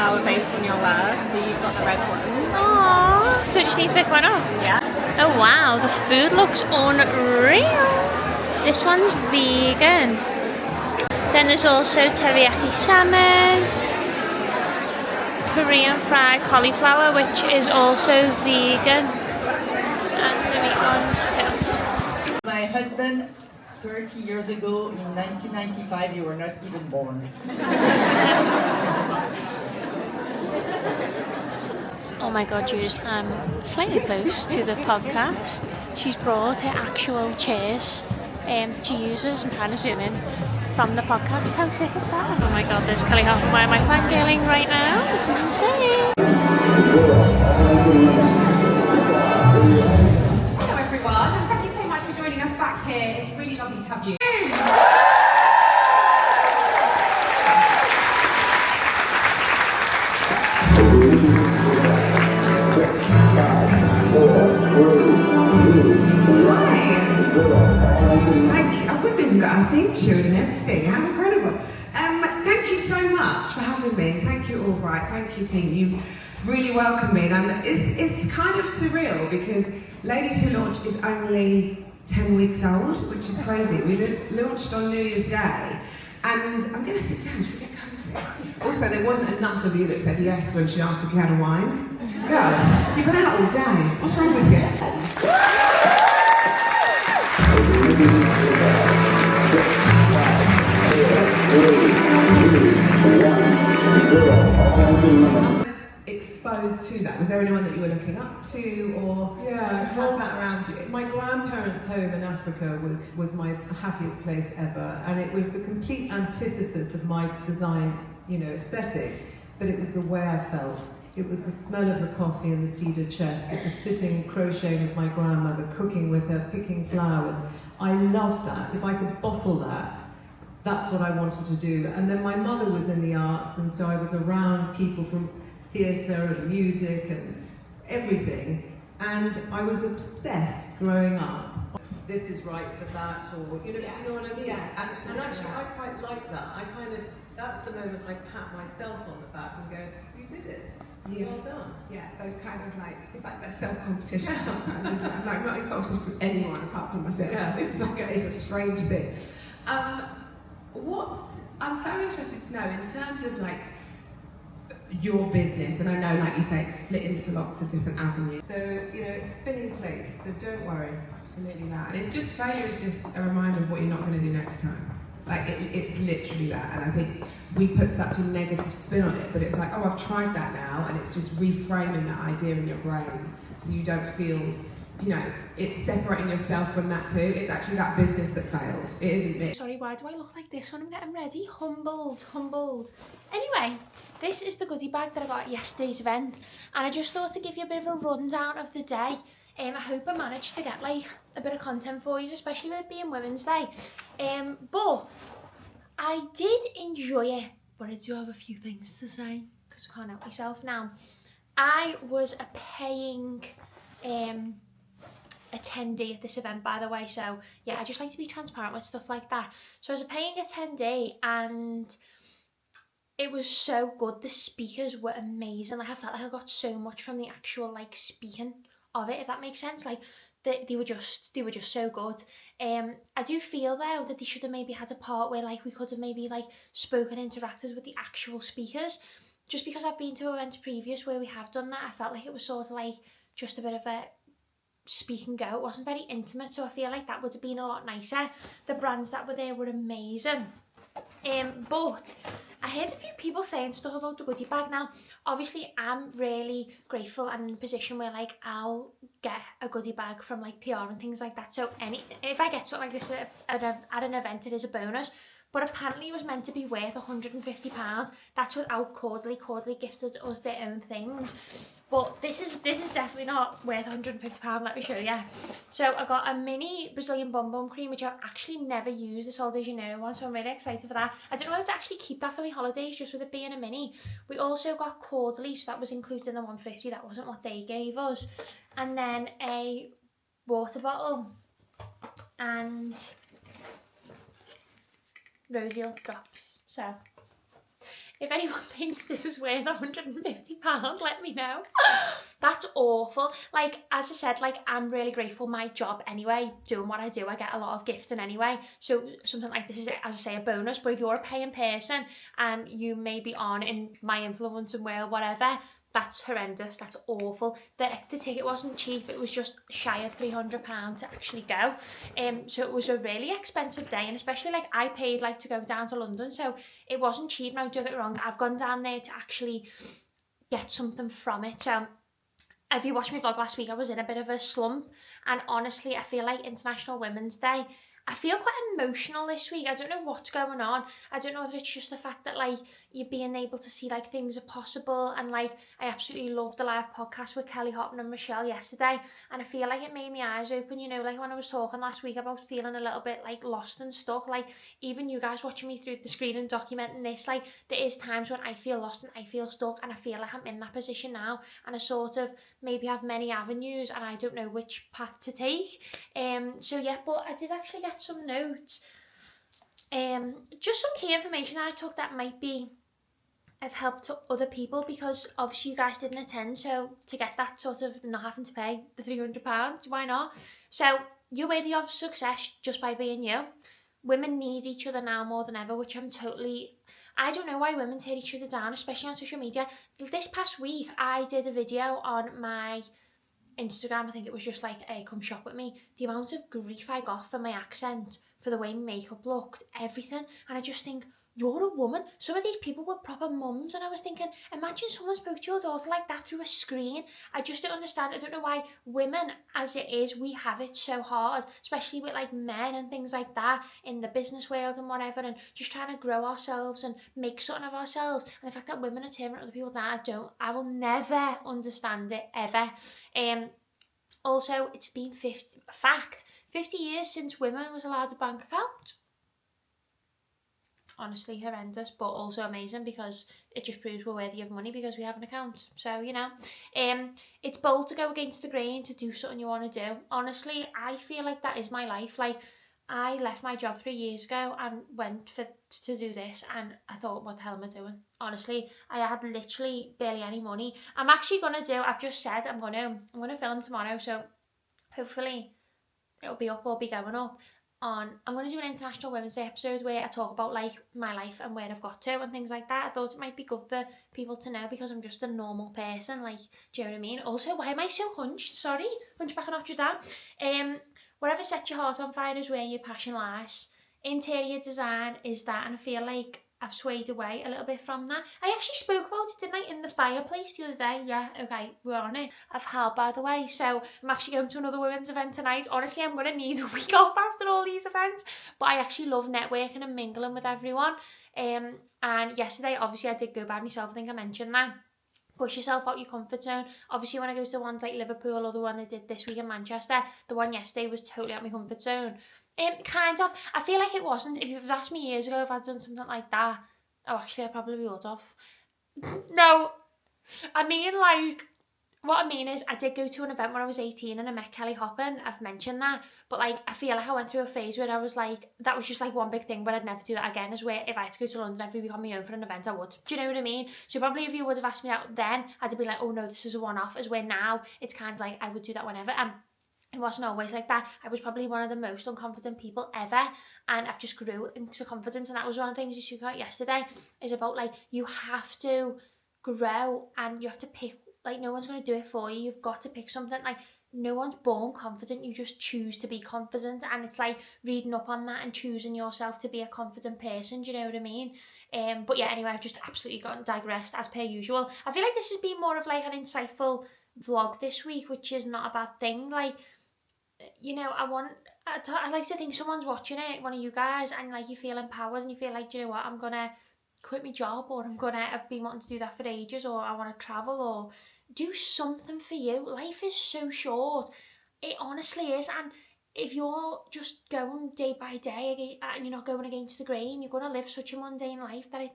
We're based on your work, so you've got the red one. Aww, so you just need to pick one up? Yeah. Oh wow, the food looks unreal. This one's vegan. Then there's also teriyaki salmon, Korean fried cauliflower, which is also vegan, and the meat ones too. My husband, 30 years ago, in 1995, you were not even born. Oh my god, Jules, I'm slightly close to the podcast. She's brought her actual chairs that she uses. I'm trying to zoom in from the podcast. How sick is that? Oh my god, there's Kelly Hoffman. Why am I fangirling right now? This is insane. Hello everyone, and thank you so much for joining us back here. It's really lovely to have you. We've got our theme tune and everything. How incredible. Thank you so much for having me. Thank you, Albright. Thank you, team. You really welcomed me. And it's kind of surreal because Ladies Who Launch is only 10 weeks old, which is crazy. We launched on New Year's Day. And I'm going to sit down. Should we get cozy? Also, there wasn't enough of you that said yes when she asked if you had a wine. Girls, you've been out all day. What's wrong with you? Exposed to that? Was there anyone that you were looking up to, or have that around you? My grandparents' home in Africa was my happiest place ever, and it was the complete antithesis of my design, aesthetic. But it was the way I felt. It was the smell of the coffee and the cedar chest. It was sitting crocheting with my grandmother, cooking with her, picking flowers. I loved that. If I could bottle that, that's what I wanted to do. And then my mother was in the arts, and so I was around people from theatre and music and everything. And I was obsessed growing up. This is right for that, or, do you know what I mean? Yeah, absolutely. And actually, I quite like that. That's the moment I pat myself on the back and go, you did it. Yeah. Well done. Yeah, those kind of it's like a self-competition sometimes, isn't it? I'm not in competition with anyone apart from myself. Yeah. It's a strange thing. What I'm so interested to know in terms of your business, and I know, like you say, it's split into lots of different avenues. So, it's spinning plates, so don't worry, absolutely that. And failure is just a reminder of what you're not going to do next time. It's literally that, and I think we put such a negative spin on it, but it's like, oh, I've tried that now, and it's just reframing that idea in your brain so you don't feel, it's separating yourself from that too. It's actually that business that failed. It isn't me. Sorry, why do I look like this when I'm getting ready? Humbled. Anyway, this is the goodie bag that I got at yesterday's event, and I just thought to give you a bit of a rundown of the day. I hope I managed to get a bit of content for you, especially with it being Women's Day. But I did enjoy it, but I do have a few things to say because I can't help myself now. I was a paying attendee at this event, by the way, so yeah, I just like to be transparent with stuff like that. So I was a paying attendee, and it was so good. The speakers were amazing. I felt like I got so much from the actual speaking of it, if that makes sense. They were just so good. I do feel though that they should have maybe had a part where we could have maybe spoken and interacted with the actual speakers. Just because I've been to events previous where we have done that, I felt like it was sort of just a bit of a speak and go. It wasn't very intimate, so I feel like that would have been a lot nicer. The brands that were there were amazing. But I heard a few people saying stuff about the goodie bag. Now, obviously, I'm really grateful and in a position where like I'll get a goodie bag from like PR and things like that. So if I get something like this at an event, it is a bonus. But apparently it was meant to be worth £150. That's without Cordley. Cordley gifted us their own things. But this is definitely not worth £150, let me show you. So I got a mini Brazilian Bum Bum cream, which I've actually never used, a Sol de Janeiro one, so I'm really excited for that. I don't know whether to actually keep that for my holidays, just with it being a mini. We also got Cordley, so that was included in the £150, that wasn't what they gave us. And then a water bottle and rose oil drops. So if anyone thinks this is worth £150, let me know. That's awful. Like, as I said, like, I'm really grateful my job anyway, doing what I do, I get a lot of gifting anyway. So something like this is, as I say, a bonus. But if you're a paying person and you may be on in my influence and world, whatever, that's horrendous, that's awful. The ticket wasn't cheap, it was just shy of £300 to actually go. So it was a really expensive day, and especially like I paid like to go down to London, so it wasn't cheap. Now don't get me wrong, I've gone down there to actually get something from it. So if you watched my vlog last week, I was in a bit of a slump, and honestly I feel like International Women's Day, I feel quite emotional this week. I don't know what's going on. I don't know whether it's just the fact that like you're being able to see like things are possible, and like I absolutely loved the live podcast with Kelly Hoppen and Rochelle yesterday, and I feel like it made my eyes open, you know, like when I was talking last week about feeling a little bit like lost and stuck, like even you guys watching me through the screen and documenting this, like there is times when I feel lost and I feel stuck, and I feel like I'm in that position now, and I sort of maybe have many avenues and I don't know which path to take. So yeah, but I did actually get some notes, just some key information that I took that might be of help to other people, because obviously you guys didn't attend, so to get that sort of not having to pay the £300, why not? So you're worthy of success just by being you. Women need each other now more than ever, which I don't know why women tear each other down, especially on social media. This past week I did a video on my Instagram, I think it was just like, hey, come shop with me. The amount of grief I got for my accent, for the way makeup looked, everything. And I just think, you're a woman. Some of these people were proper mums, and I was thinking, imagine someone spoke to your daughter like that through a screen. I just don't understand. I don't know why women, as it is, we have it so hard, especially with like men and things like that in the business world and whatever, and just trying to grow ourselves and make something of ourselves. And the fact that women are tearing other people down, I will never understand it, ever. Also, it's been 50 years since women was allowed a bank account. Honestly horrendous, but also amazing, because it just proves we're worthy of money because we have an account. So, you know, it's bold to go against the grain, to do something you want to do. Honestly, I feel like that is my life. Like, I left my job 3 years ago and went to do this, and I thought, what the hell am I doing? Honestly, I had literally barely any money. I'm actually gonna do, I've just said I'm gonna film tomorrow, so hopefully it'll be up or be going up. I'm going to do an International Women's Day episode where I talk about like my life and where I've got to and things like that. I thought it might be good for people to know, because I'm just a normal person, like, do you know what I mean? Also, why am I so hunched? Sorry, hunchback of Notre Dame. Whatever sets your heart on fire is where your passion lies. Interior design is that, and I feel like I've swayed away a little bit from that. I actually spoke about it, didn't I, in the fireplace the other day? Yeah, okay, we're on it. I've held, by the way, so I'm actually going to another women's event tonight. Honestly, I'm going to need a week off after all these events, but I actually love networking and mingling with everyone. And yesterday, obviously, I did go by myself. I think I mentioned that. Push yourself out your comfort zone. Obviously, when I go to ones like Liverpool or the one I did this week in Manchester, the one yesterday was totally out my comfort zone. Kind of. I feel like it wasn't. If you've asked me years ago if I'd done something like that, oh, actually, I probably would have. No, I mean, like, what I mean is, I did go to an event when I was 18 and I met Kelly Hoppen. I've mentioned that, but like, I feel like I went through a phase where I was like, that was just like one big thing, but I'd never do that again. Is where if I had to go to London every week on my own for an event, I would. Do you know what I mean? So probably if you would have asked me out then, I'd be like, oh no, this is a one-off. Is where now it's kind of like I would do that whenever. And it wasn't always like that. I was probably one of the most unconfident people ever, and I've just grew into confidence. And that was one of the things you spoke about yesterday, is about like, you have to grow and you have to pick, like, no one's going to do it for you. You've got to pick something. Like, no one's born confident, you just choose to be confident, and it's like reading up on that and choosing yourself to be a confident person, do you know what I mean? But yeah, anyway, I've just absolutely gotten digressed as per usual. I feel like this has been more of like an insightful vlog this week, which is not a bad thing. Like, you know, I like to think someone's watching it, one of you guys, and like you feel empowered and you feel like, do you know what, I'm gonna quit my job, or I've been wanting to do that for ages, or I want to travel, or do something for you. Life is so short, it honestly is, and if you're just going day by day and you're not going against the grain, you're going to live such a mundane life that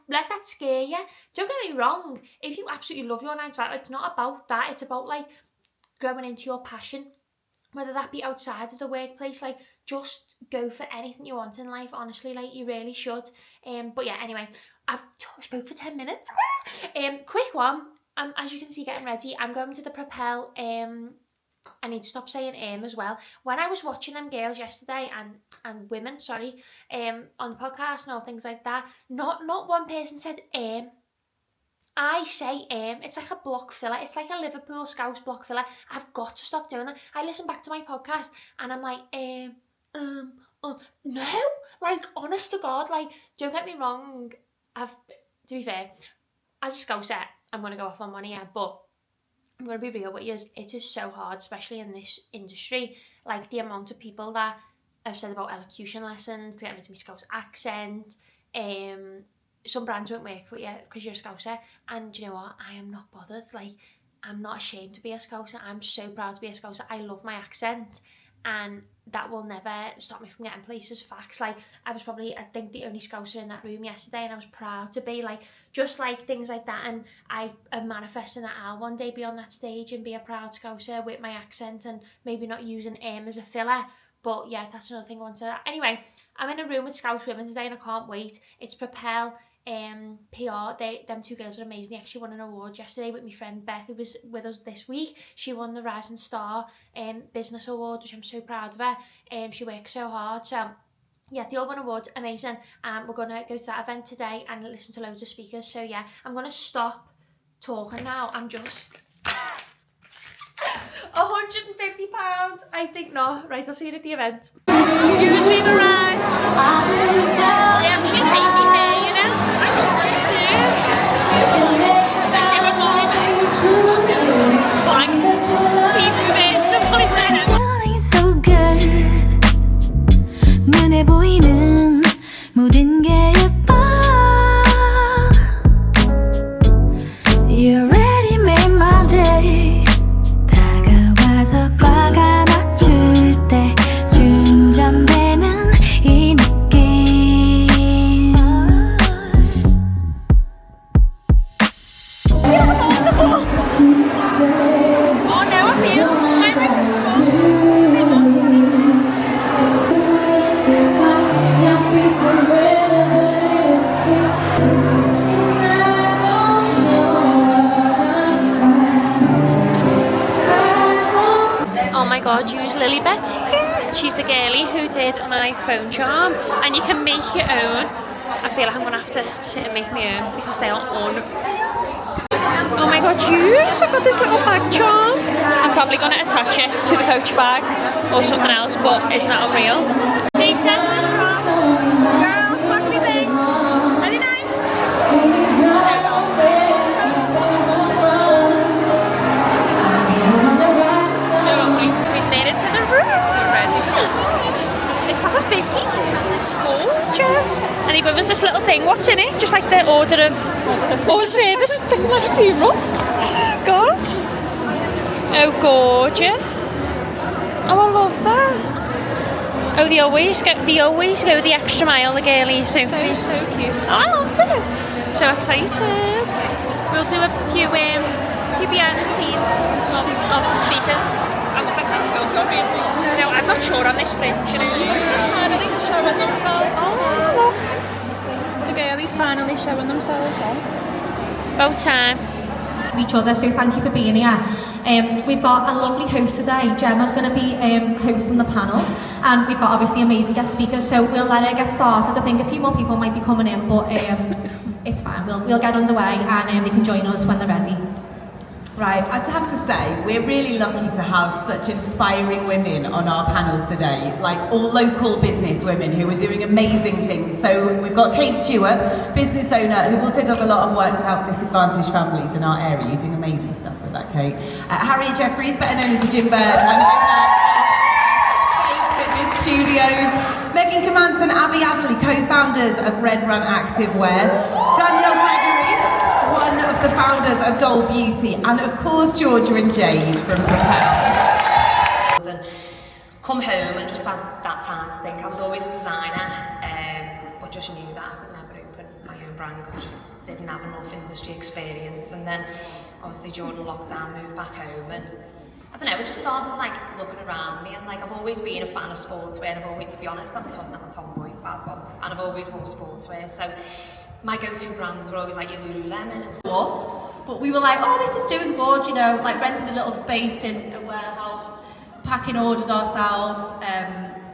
let that scare you. Don't get me wrong, if you absolutely love your 9 to 5, it's not about that, it's about like going into your passion, whether that be outside of the workplace. Like, just go for anything you want in life, honestly, like you really should. But yeah, anyway, I've spoke for 10 minutes. Quick one, as you can see, getting ready, I'm going to the Propel. I need to stop saying as well. When I was watching them girls yesterday, and women, sorry, on the podcast and all things like that, not one person said I say it's like a block filler. It's like a Liverpool Scouse block filler. I've got to stop doing that. I listen back to my podcast and I'm like, no, like, honest to God, like, don't get me wrong, to be fair, as a Scouser, I'm going to go off on one here, but I'm going to be real with you, it is so hard, especially in this industry, like the amount of people that I've said about elocution lessons, to get rid of my Scouse accent, some brands won't work for you because you're a Scouser, and you know what, I am not bothered. Like, I'm not ashamed to be a Scouser, I'm so proud to be a Scouser. I love my accent, and that will never stop me from getting places. Facts. Like, I was probably, I think, the only Scouser in that room yesterday, and I was proud to be, like, just like things like that. And I am manifesting that I'll one day be on that stage and be a proud Scouser with my accent, and maybe not using as a filler. But yeah, that's another thing I want to. Anyway, I'm in a room with Scouse women today and I can't wait. It's Propel PR. Them two girls are amazing. They actually won an award yesterday with my friend Beth, who was with us this week. She won the Rising Star Business Award, which I'm so proud of her. She works so hard. So yeah, the all won awards, amazing. We're gonna go to that event today and listen to loads of speakers. So yeah, I'm gonna stop talking now. I'm just £150. I think not. Right, I'll see you at the event. Use me the ride. They actually hate me here, you know? I don't like Feeling so good. 눈에 보이는 모든 게 예뻐. You already made my day. 다가와서 꽉 안아줄 때 충전되는 이 느낌. Oh no, I feel my Oh my god, use Lilybet here. She's the girlie who did my phone charm, and you can make your own. I feel like I'm gonna have to sit and make my own because they are unreal. Oh my god, use! I've got this little bag charm. I'm probably gonna attach it to the coach bag or something else, but isn't that unreal? Taste test. Girls, what do we think? Very nice. We've made it to the room already. It's proper busy. It's gorgeous. And they give us this little thing. What's in it? Just like the order of service. Thing like a funeral. God. Oh, gorgeous. Oh, I love that. Oh, they always go the extra mile, the girlies. So cute. Oh, I love them. So excited. We'll do a few behind the scenes of the speakers. I look like that's still going. No, I'm not sure on this fringe, you know. Finally showing themselves. Oh, look. The girlies finally showing themselves on. About time. To each other, so thank you for being here. We've got a lovely host today. Gemma's going to be hosting the panel, and we've got obviously amazing guest speakers, so we'll let her get started. I think a few more people might be coming in, but it's fine. We'll get underway, and they can join us when they're ready. Right, I'd have to say, we're really lucky to have such inspiring women on our panel today, like all local business women who are doing amazing things. So we've got Kate Stewart, business owner, who also does a lot of work to help disadvantaged families in our area. You're doing amazing stuff with that, Kate. Harriet Jeffries, better known as the Gym Bird, and owner of Fave Fitness Studios. Megan Comance and Abby Adderley, co-founders of Red Run Activewear. Danielle Gregory, one of the founders of Doll Beauty, and of course Georgia and Jade from Propel. And come home and just had that time to think. I was always a designer, but just knew that I could never open my own brand because I just didn't have enough industry experience. And then obviously during lockdown moved back home, and I don't know, it just started like looking around me, and like I've always been a fan of sportswear, and I've always, to be honest, I'm a tomboy as well, and I've always worn sportswear, so my go-to brands were always like your Lululemon. But we were like, oh, this is doing good, you know, like rented a little space in a warehouse, packing orders ourselves,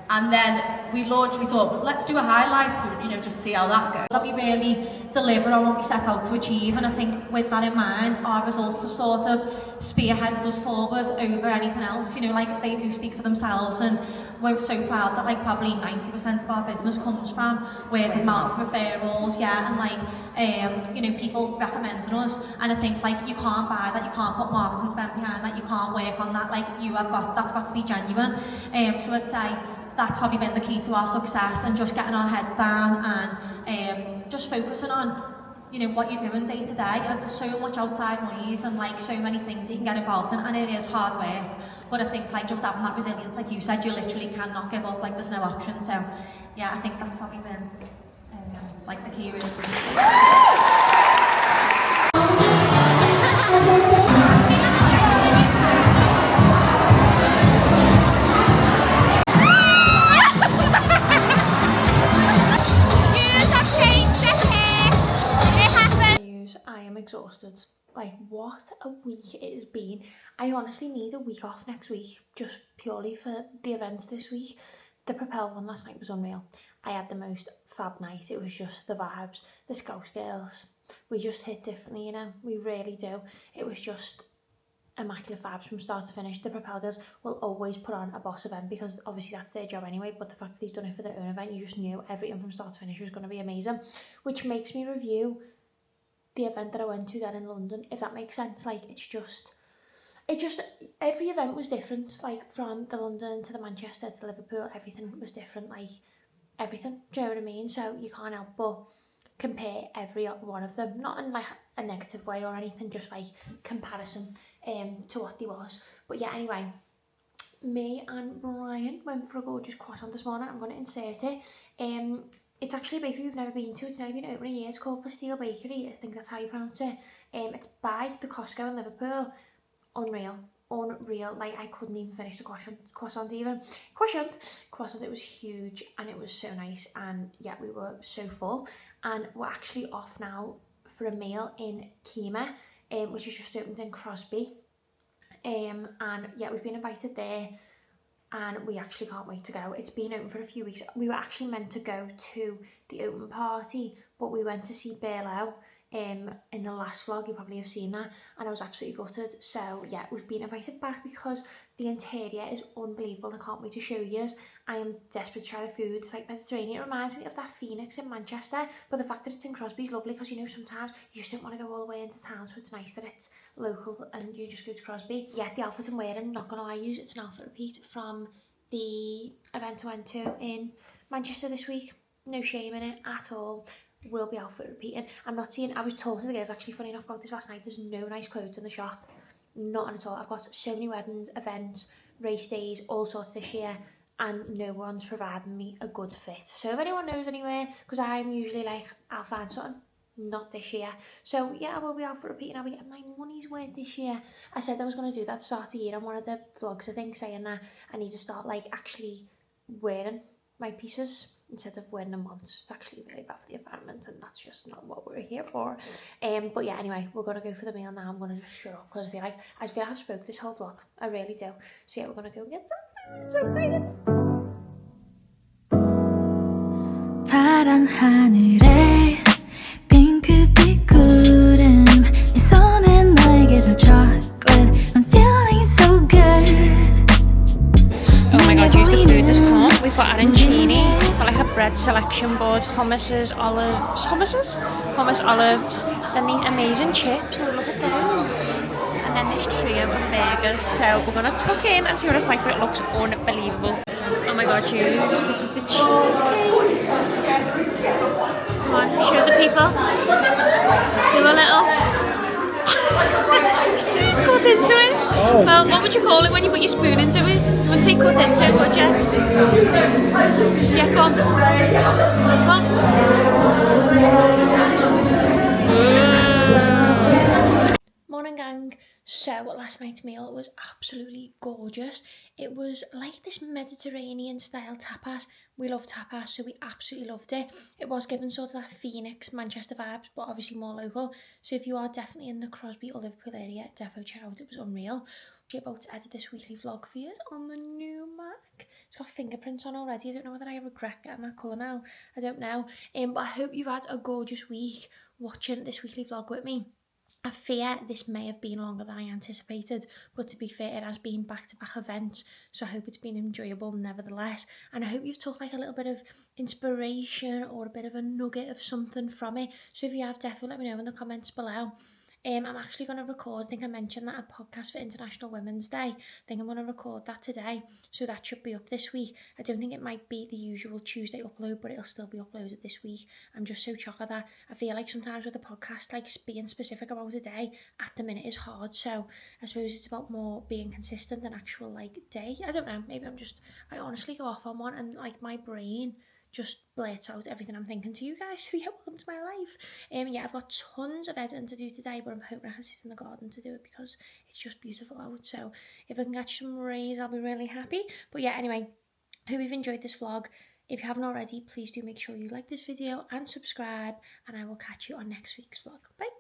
and then we launched, we thought, well, let's do a highlight and, you know, just see how that goes. That we really deliver on what we set out to achieve, and I think with that in mind, our results have sort of spearheaded us forward over anything else, you know, like they do speak for themselves, and we're so proud that like probably 90% of our business comes from word of mouth referrals, yeah, and like, you know, people recommending us, and I think like you can't buy that, you can't put marketing spend behind that, you can't work on that, like you have got, that's got to be genuine. So I'd say that's probably been the key to our success, and just getting our heads down and just focusing on, you know, what you're doing day to day. And there's so much outside noise and like so many things you can get involved in, and it is hard work, but I think like just having that resilience, like you said, you literally cannot give up, like there's no option. So yeah, I think that's probably been like the key really. I am exhausted. Like, what a week it has been. I honestly need a week off next week, just purely for the events this week. The Propel one last night was unreal. I had the most fab night. It was just the vibes. The Scouse girls, we just hit differently, you know, we really do. It was just immaculate vibes from start to finish. The Propel girls will always put on a boss event because obviously that's their job anyway, but the fact that they've done it for their own event, you just knew everything from start to finish was going to be amazing, which makes me review the event that I went to then in London, if that makes sense. Like, it just, every event was different, like from the London to the Manchester to Liverpool, everything was different, like everything, do you know what I mean? So you can't help but compare every one of them, not in like a negative way or anything, just like comparison to what they was. But yeah, anyway, me and Brian went for a gorgeous croissant this morning. I'm going to insert it. It's actually a bakery we've never been to. It's never been open a year. It's called Pastille Bakery. I think that's how you pronounce it. It's by the Costco in Liverpool. Unreal. Like, I couldn't even finish the croissant even. Croissant, it was huge and it was so nice. And yeah, we were so full. And we're actually off now for a meal in Kima, which is just opened in Crosby. And yeah, we've been invited there, and we actually can't wait to go. It's been open for a few weeks. We were actually meant to go to the open party, but we went to see Berlo in the last vlog. You probably have seen that, and I was absolutely gutted. So yeah, we've been invited back because the interior is unbelievable. I can't wait to show you. I am desperate to try the food. It's like Mediterranean. It reminds me of that Phoenix in Manchester, but the fact that it's in Crosby is lovely because, you know, sometimes you just don't want to go all the way into town, so it's nice that it's local and you just go to Crosby. Yeah, the outfit I'm wearing, not gonna lie, it's an outfit repeat from the event I went to in Manchester this week. No shame in it at all. Will be outfit repeating. I'm not seeing, I was talking to the girls actually, funny enough, about this last night. There's no nice clothes in the shop, not at all. I've got so many weddings, events, race days, all sorts this year, and no one's providing me a good fit. So if anyone knows anywhere, because I'm usually like, I'll find something, not this year. So yeah, I will be out for repeating. I'll be getting my money's worth this year. I said I was going to do that start of the year on one of the vlogs, I think, saying that I need to start like actually wearing my pieces instead of wearing them once. It's actually really bad for the environment, and that's just not what we're here for. But yeah, anyway, we're gonna go for the meal now. I'm gonna just shut up because I feel like I've spoke this whole vlog. I really do. So yeah, we're gonna go and get some. I'm so excited. 파란 하늘에 핑크빛 구름 네 손엔 나에게 젖혀 got arancini, got like a bread selection board, hummus, olives, then these amazing chips, oh look at those, and then this trio of burgers. So we're gonna tuck in and see what it's like, but it looks unbelievable. Oh my god, Jules, this is the cheesecake. Come on, show the people. Do a little. Cut into it. Oh. Well, what would you call it when you put your spoon into it? You wouldn't say cut into it, would you? Yeah, go on. Come on. Morning, gang. So last night's meal was absolutely gorgeous. It was like this Mediterranean style tapas. We love tapas, so we absolutely loved it. It was given sort of that Phoenix, Manchester vibes, but obviously more local. So if you are definitely in the Crosby or Liverpool area, defo check out. It was unreal. I'm about to edit this weekly vlog for you on the new Mac. It's got fingerprints on already. I don't know whether I regret getting that colour now. I don't know. But I hope you've had a gorgeous week watching this weekly vlog with me. I fear this may have been longer than I anticipated, but to be fair, it has been back-to-back events, so I hope it's been enjoyable nevertheless, and I hope you've took like a little bit of inspiration or a bit of a nugget of something from it. So if you have, definitely let me know in the comments below. I'm actually going to record, I think I mentioned that, a podcast for International Women's Day. I think I'm going to record that today, so that should be up this week. I don't think it might be the usual Tuesday upload, but it'll still be uploaded this week. I'm just so shocked at that. I feel like sometimes with the podcast, like being specific about a day at the minute is hard, so I suppose it's about more being consistent than actual like day. I don't know, maybe I honestly go off on one and like my brain just blurts out everything I'm thinking to you guys. So yeah, welcome to my life. Yeah, I've got tons of editing to do today, but I'm hoping I can sit in the garden to do it because it's just beautiful out. So if I can catch some rays, I'll be really happy. But yeah, anyway, hope you've enjoyed this vlog. If you haven't already, please do make sure you like this video and subscribe, and I will catch you on next week's vlog. Bye.